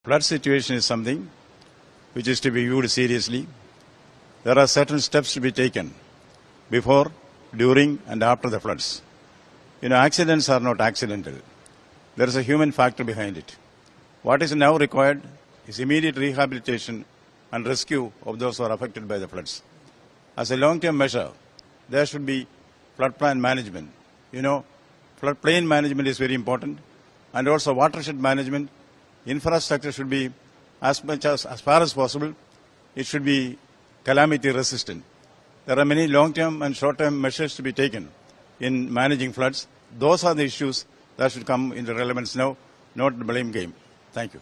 Flood situation is something which is to be viewed seriously. There are certain steps to be taken before, during and after the floods. Accidents are not accidental. There is a human factor behind it. What is now required is immediate rehabilitation and rescue of those who are affected by the floods. As a long-term measure, there should be flood plan management. Floodplain management is very important, and also watershed management. Infrastructure should be as far as possible, it should be calamity resistant. There are many long-term and short-term measures to be taken in managing floods. Those are the issues that should come into relevance now, not the blame game. Thank you.